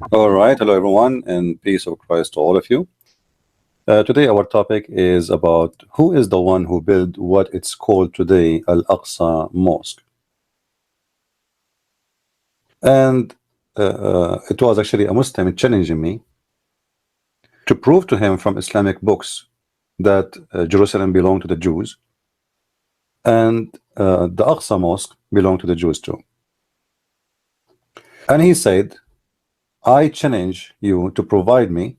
All right, hello everyone, and peace of Christ to all of you. Today, our topic is about who is the one who built what it's called today Al-Aqsa Mosque. And it was actually a Muslim challenging me to prove to him from Islamic books that Jerusalem belonged to the Jews and the Aqsa Mosque belonged to the Jews too. And he said, I challenge you to provide me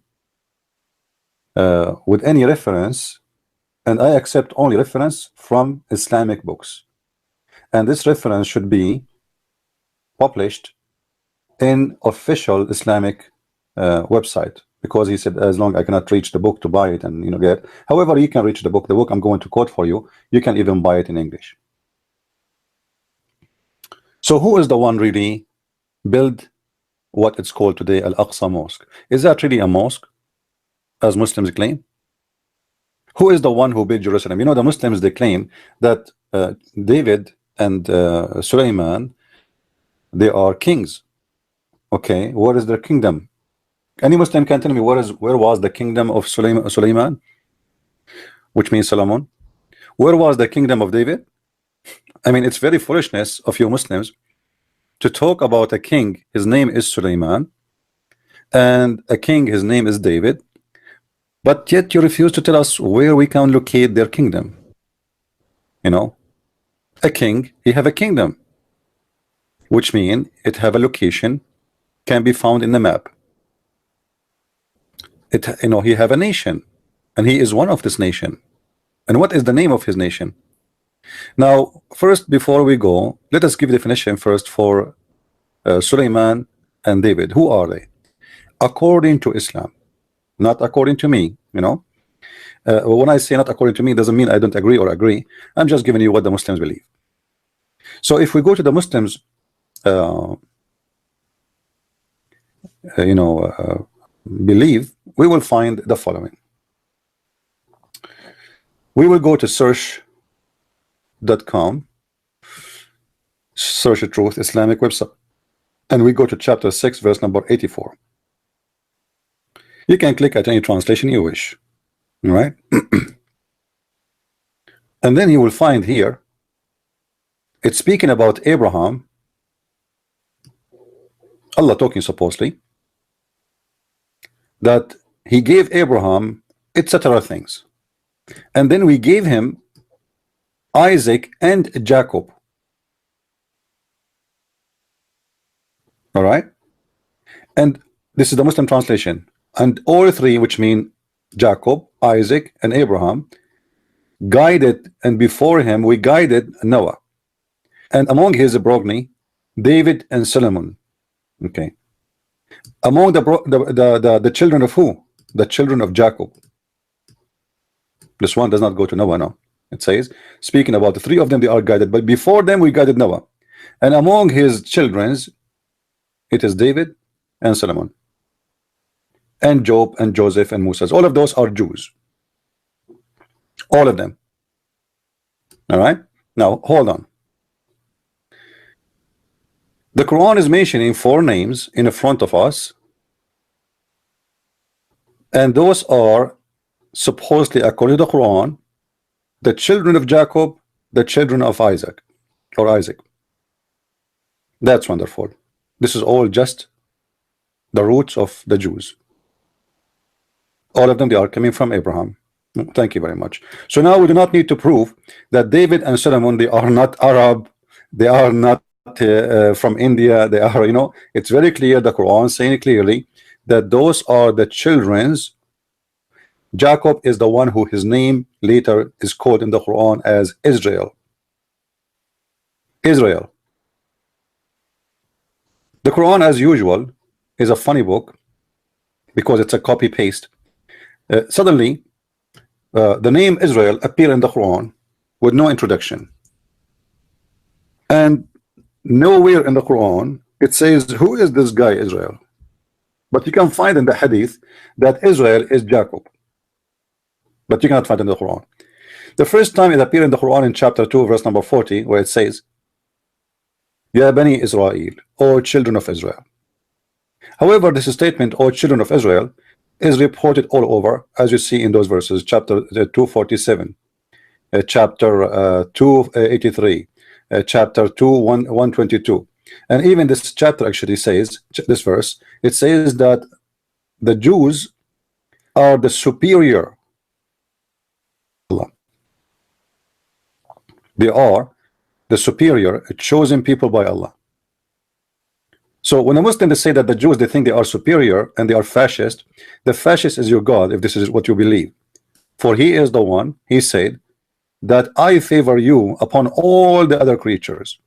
with any reference, and I accept only reference from Islamic books. And this reference should be published in official Islamic website, because he said, as long I cannot reach the book to buy it and get. However, you can reach the book. The book I'm going to quote for you. You can even buy it in English. So who is the one really build what it's called today Al-Aqsa Mosque? Is that really a mosque, as Muslims claim? Who is the one who built Jerusalem? The Muslims, they claim that David and Sulaiman, they are kings. Okay, what is their kingdom? Any Muslim can tell me where was the kingdom of Sulaiman, which means Solomon? Where was the kingdom of David? I mean, it's very foolishness of you Muslims to talk about a king, his name is Sulaiman, and a king, his name is David, but yet you refuse to tell us where we can locate their kingdom. A king, he have a kingdom, which means it have a location, can be found in the map. He have a nation, and he is one of this nation. And what is the name of his nation? Now, first, before we go, let us give definition first for Sulaiman and David. Who are they? According to Islam, not according to me. When I say not according to me, doesn't mean I don't agree or agree. I'm just giving you what the Muslims believe. So if we go to the Muslims, believe, we will find the following. We will go to search.com, search the truth Islamic website, and we go to chapter 6 verse number 84. You can click at any translation you wish. All right. And then you will find here it's speaking about Abraham, Allah talking supposedly, that he gave Abraham etc. things, and then we gave him Isaac and Jacob. All right, and this is the Muslim translation, and all three, which mean Jacob, Isaac, and Abraham, guided, and before him we guided Noah, and among his progeny David and Solomon. Okay, among the children of who? The children of Jacob. This one does not go to Noah now. It says, speaking about the three of them, they are guided, but before them we guided Noah, and among his children's it is David and Solomon and Job and Joseph and Moses. All of those are Jews, all of them. All right, now hold on. The Quran is mentioning 4 names in front of us, and those are supposedly, according to the Quran, the children of Jacob, the children of Isaac, or Isaac. That's wonderful. This is all just the roots of the Jews. All of them, they are coming from Abraham. Thank you very much. So now we do not need to prove that David and Solomon, they are not Arab, they are not from India, they are, it's very clear, the Quran saying clearly that those are the children's. Jacob is the one who his name later is called in the Quran as Israel. Israel. The Quran, as usual, is a funny book because it's a copy paste. Suddenly the name Israel appear in the Quran with no introduction, and nowhere in the Quran it says who is this guy Israel, but you can find in the hadith that Israel is Jacob, but you cannot find it in the Quran. The first time it appeared in the Quran in chapter 2 verse number 40, where it says, Ya Bani Israel, or children of Israel. However, this statement, "O children of Israel," is reported all over, as you see in those verses, chapter 247, chapter 283, chapter 122, and even this chapter actually says, this verse, it says that the Jews are the superior. They are the superior chosen people by Allah. So when a Muslim they say that the Jews, they think they are superior and they are fascist, the fascist is your God, if this is what you believe. For he is the one, he said, that I favor you upon all the other creatures.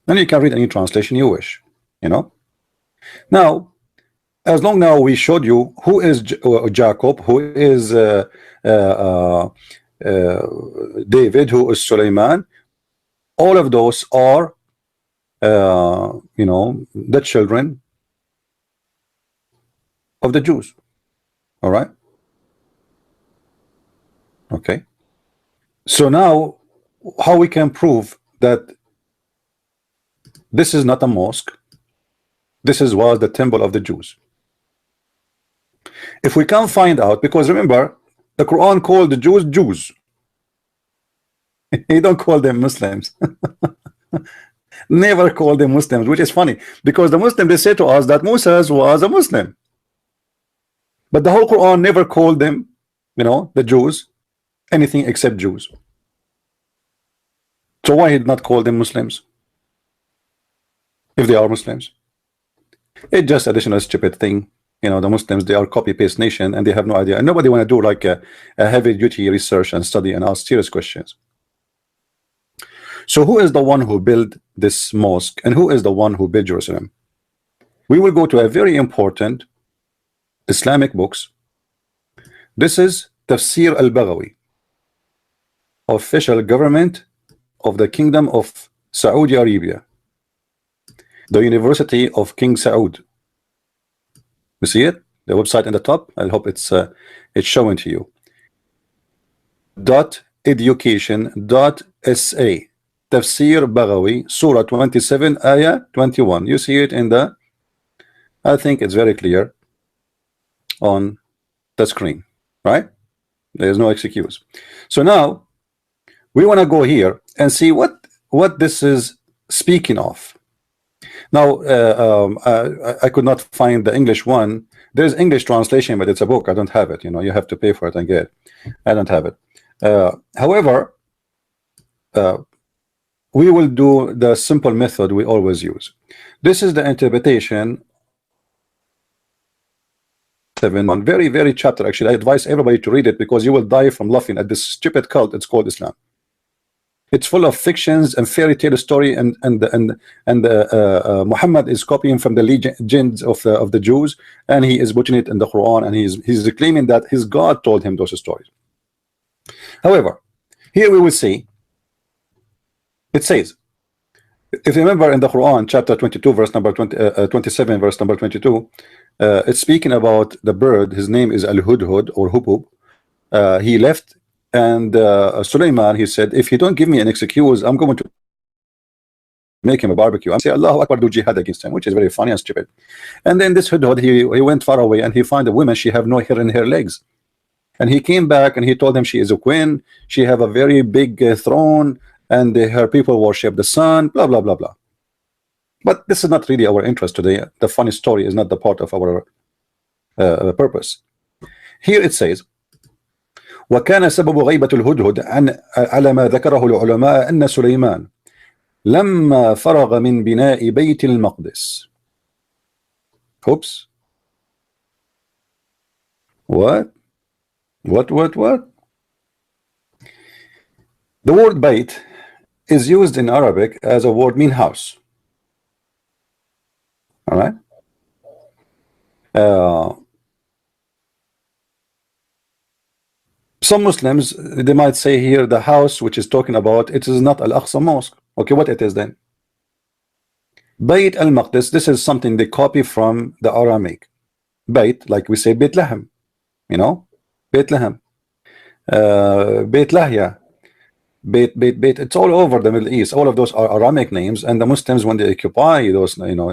And you can read any translation you wish, you know. Now, as long now we showed you who is Jacob, who is David, who is Suleiman, all of those are you know, the children of the Jews. All right. Okay. So now, how we can prove that this is not a mosque? This was the temple of the Jews. If we can find out, because remember, the Quran called the Jews Jews. He don't call them Muslims. Never call them Muslims, which is funny because the Muslim they say to us that Moses was a Muslim, but the whole Quran never called them, you know, the Jews, anything except Jews. So why did not call them Muslims if they are Muslims? It's just additional stupid thing. You know, the Muslims, they are copy-paste nation and they have no idea, and nobody want to do like a heavy-duty research and study and ask serious questions. So who is the one who built this mosque and who is the one who built Jerusalem? We will go to a very important Islamic books. This is Tafsir al-Baghawi, official government of the Kingdom of Saudi Arabia, the University of King Saud. You see it? The website in the top. I hope it's showing to you. .education.sa Tafsir Baghawi, Surah 27, Ayah 21. You see it in the, I think it's very clear on the screen, right? There's no excuse. So now we want to go here and see what this is speaking of. Now I could not find the English one. There's English translation, but it's a book. I don't have it. You know, you have to pay for it and get it. I don't have it. However, we will do the simple method we always use. This is the interpretation. 7, very, very chapter. Actually, I advise everybody to read it because you will die from laughing at this stupid cult. It's called Islam. It's full of fictions and fairy tale story, and Muhammad is copying from the legends of the Jews, and he is putting it in the Quran, and he's claiming that his God told him those stories. However, here we will see. It says, if you remember in the Quran, chapter 22, verse number 27, verse number 22, it's speaking about the bird. His name is Al-Hudhud or Hubub. He left, and Suleiman, he said, if you don't give me an excuse, I'm going to make him a barbecue. And say, Allahu Akbar, do jihad against him, which is very funny and stupid. And then this Hudhud, he went far away, and he found a woman, she have no hair in her legs. And he came back, and he told him she is a queen, she have a very big throne, and her people worship the sun, blah, blah, blah, blah. But this is not really our interest today. The funny story is not the part of our purpose. Here it says, وكان سبب غيبة الهدهد على ما ذكره العلماء أن سليمان لما فرغ من بناء بيت المقدس. Oops. What? The word bayt is used in Arabic as a word mean house. All right. Some Muslims, they might say here the house which is talking about, it is not Al-Aqsa mosque. Okay, what it is then? Bayt al-Maqdis, this is something they copy from the Aramaic. Bayt, like we say Bethlehem, you know, Bethlehem, Beit Lahya, Beit, it's all over the Middle East. All of those are Aramaic names, and the Muslims, when they occupy those, you know,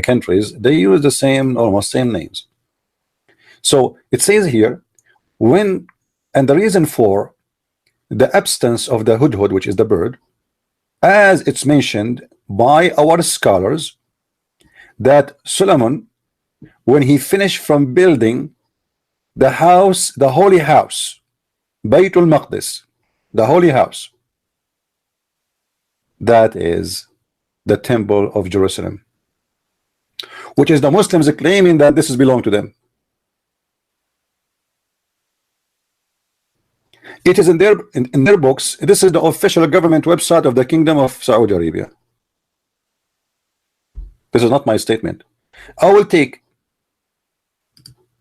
countries, they use the same, almost same names. So it says here, when, and the reason for the absence of the hudhud, which is the bird, as it's mentioned by our scholars, that Solomon, when he finished from building the house, the holy house, Baytul Maqdis, the holy house, that is the temple of Jerusalem, which is the Muslims claiming that this is belong to them. It is in their books. This is the official government website of the Kingdom of Saudi Arabia. This is not my statement. I will take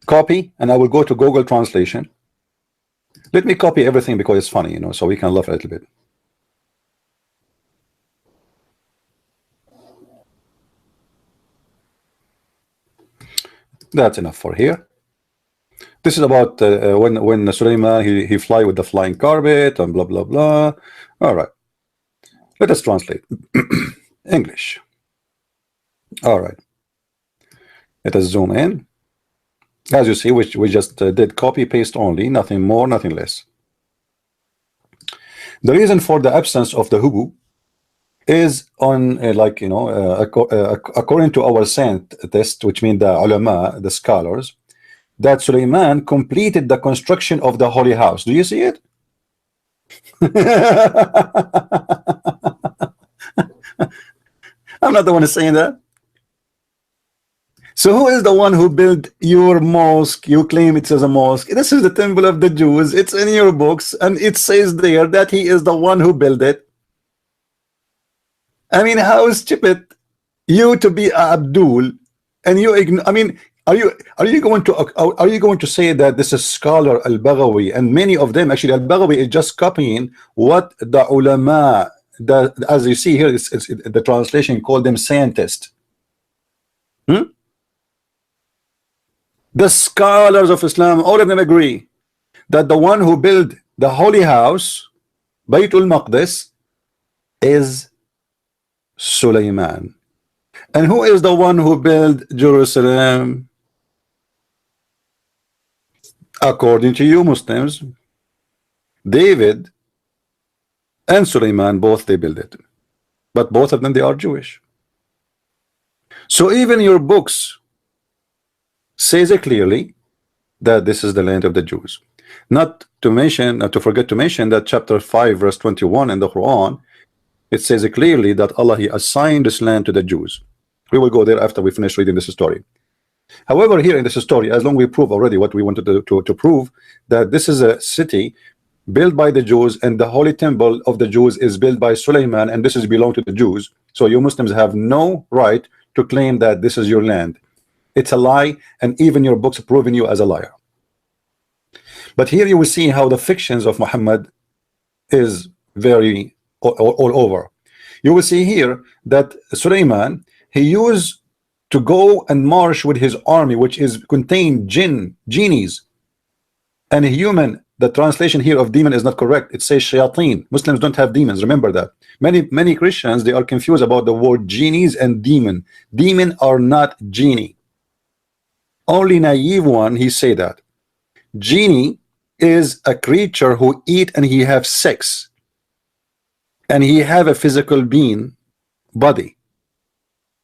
copy and I will go to Google Translation. Let me copy everything because it's funny, you know, so we can laugh a little bit. That's enough for here. This is about when Sulaiman he fly with the flying carpet and blah blah blah. All right, let us translate English. All right, let us zoom in. As you see, we just did copy paste only, nothing more, nothing less. The reason for the absence of the hubu is on like, you know, according to our scientists, which mean the ulama, the scholars, that Sulaiman completed the construction of the holy house. Do you see it? I'm not the one saying that. So who is the one who built your mosque? You claim it is a mosque. This is the temple of the Jews. It's in your books, and it says there that he is the one who built it. I mean, how stupid you to be Abdul, and you ignore. I mean, are you going to say that this is scholar Al-Baghawi, and many of them actually Al-Baghawi is just copying what the ulama, as you see here, it's the translation called them scientists. The scholars of Islam, all of them agree that the one who built the holy house, Baytul Maqdis, is Sulaiman. And who is the one who built Jerusalem? According to you Muslims, David and Sulaiman, both they built it. But both of them, they are Jewish. So even your books says it clearly that this is the land of the Jews. Not to mention, not to forget to mention that chapter 5 verse 21 in the Quran, it says it clearly that Allah, he assigned this land to the Jews. We will go there after we finish reading this story. However, here in this story, as long as we prove already what we wanted to prove, that this is a city built by the Jews, and the holy temple of the Jews is built by Sulaiman, and this is belong to the Jews. So you Muslims have no right to claim that this is your land. It's a lie, and even your books proving you as a liar. But here you will see how the fictions of Muhammad is very all over. You will see here that Sulaiman, he used to go and march with his army, which is contained genies, and a human. The translation here of demon is not correct. It says shayateen. Muslims don't have demons. Remember that. Many Christians, they are confused about the word genies and demon. Demon are not genie. Only naive one he say that. Genie is a creature who eat and he have sex, and he have a physical being body.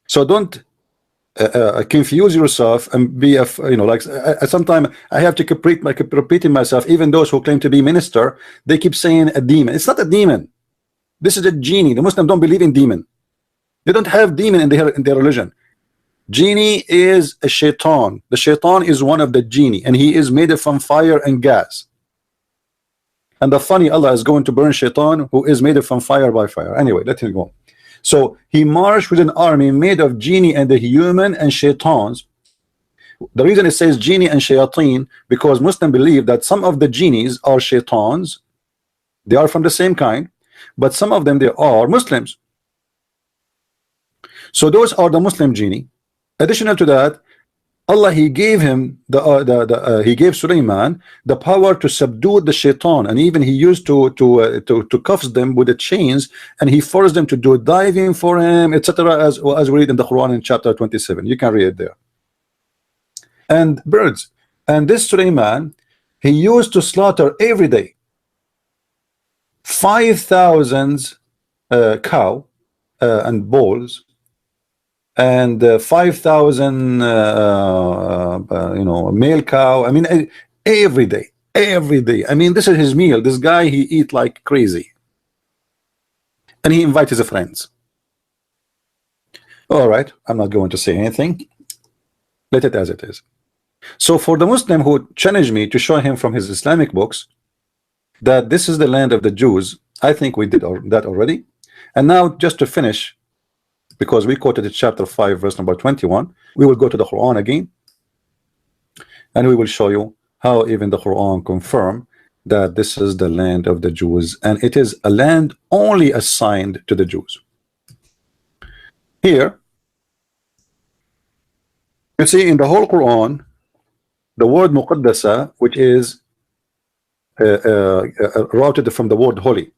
So don't confuse yourself and be a, you know, like sometimes I have to keep repeating myself. Even those who claim to be minister, they keep saying a demon. It's not a demon. This is a genie. The Muslims don't believe in demon. They don't have demon in their religion. Genie is a shaitan. The shaitan is one of the genie, and he is made from fire and gas. And the funny, Allah is going to burn shaitan who is made from fire by fire. Anyway, let him go. So he marched with an army made of genie and the human and shaitans. The reason it says genie and shayateen, because Muslims believe that some of the genies are shaitans. They are from the same kind, but some of them, they are Muslims. So those are the Muslim genie. Additional to that, Allah, he gave him he gave Sulaiman the power to subdue the shaitan, and even he used to cuff them with the chains, and he forced them to do diving for him, etc. As we read in the Quran in chapter 27. You can read it there. And birds. And this Sulaiman, he used to slaughter every day 5,000 cow and bulls, and 5,000 male cow. I mean, every day. I mean, this is his meal. This guy, he eat like crazy, and he invite his friends. All right, I'm not going to say anything. Let it as it is. So for the Muslim who challenged me to show him from his Islamic books that this is the land of the Jews, I think we did that already. And now, just to finish, because we quoted chapter 5 verse number 21, we will go to the Quran again, and we will show you how even the Quran confirm that this is the land of the Jews, and it is a land only assigned to the Jews. Here you see in the whole Quran the word muqaddasa, which is routed from the word holy.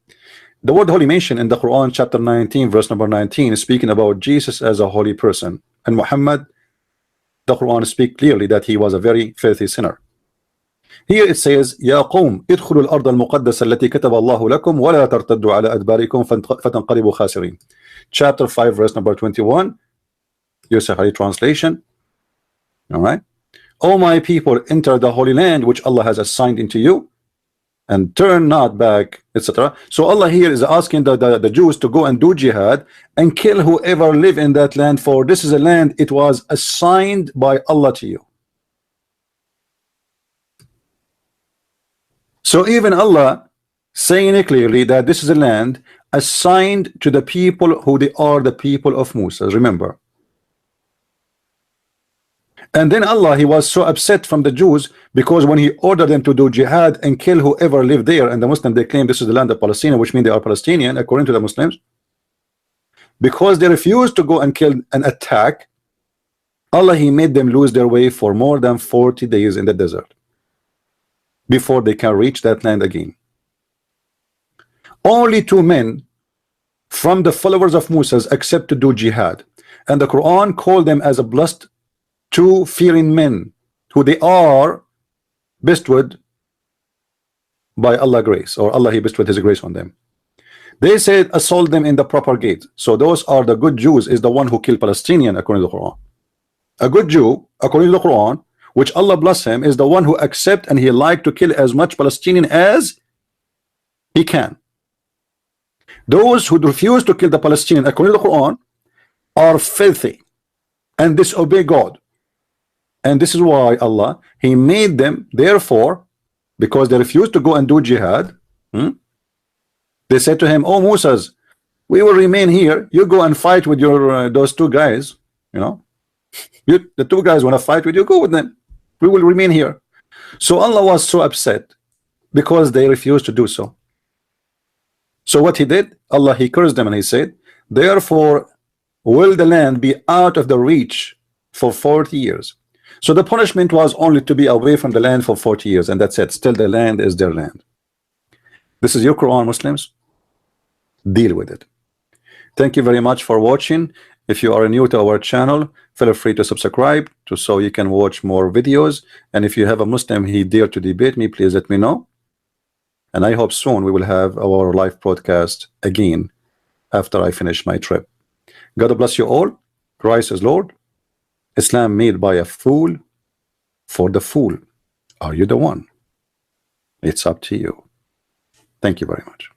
The word holy mentioned in the Quran chapter 19 verse number 19 is speaking about Jesus as a holy person, and Muhammad, the Quran speaks clearly that he was a very filthy sinner. Here it says, يا قوم ادخلوا الأرض المقدسة التي كتب الله لكم ولا ترتدوا على أدباركم فتنقلبوا خاسرين. Chapter 5 verse number 21, Yusufari translation. All right, O my people, enter the holy land which Allah has assigned into you, and turn not back, etc. So Allah here is asking the Jews to go and do jihad and kill whoever live in that land, for this is a land it was assigned by Allah to you. So even Allah saying it clearly that this is a land assigned to the people who they are the people of Musa, remember. And then Allah, he was so upset from the Jews because when he ordered them to do jihad and kill whoever lived there, and the Muslims, they claim this is the land of Palestine, which means they are Palestinian according to the Muslims, because they refused to go and kill and attack, Allah, he made them lose their way for more than 40 days in the desert before they can reach that land again. Only 2 men from the followers of Moses accept to do jihad, and the Quran called them as a blessed 2 fearing men who they are bestowed by Allah grace, or Allah, he bestowed his grace on them. They said assault them in the proper gate. So those are the good Jews, is the one who killed Palestinian according to the Quran. A good Jew according to the Quran, which Allah bless him, is the one who accept and he like to kill as much Palestinian as he can. Those who refuse to kill the Palestinian according to the Quran are filthy and disobey God. And this is why Allah, he made them, therefore, because they refused to go and do jihad, they said to him, oh Moses, we will remain here, you go and fight with your those 2 guys, the 2 guys want to fight with you, go with them, we will remain here. So Allah was so upset because they refused to do so. So what he did, Allah, he cursed them, and he said, therefore will the land be out of the reach for 40 years. So the punishment was only to be away from the land for 40 years, and that's it. Still the land is their land. This is your Quran, Muslims. Deal with it. Thank you very much for watching. If you are new to our channel, feel free to subscribe so you can watch more videos. And if you have a Muslim he dare to debate me, please let me know. And I hope soon we will have our live broadcast again after I finish my trip. God bless you all. Christ is Lord. Islam made by a fool for the fool. Are you the one? It's up to you. Thank you very much.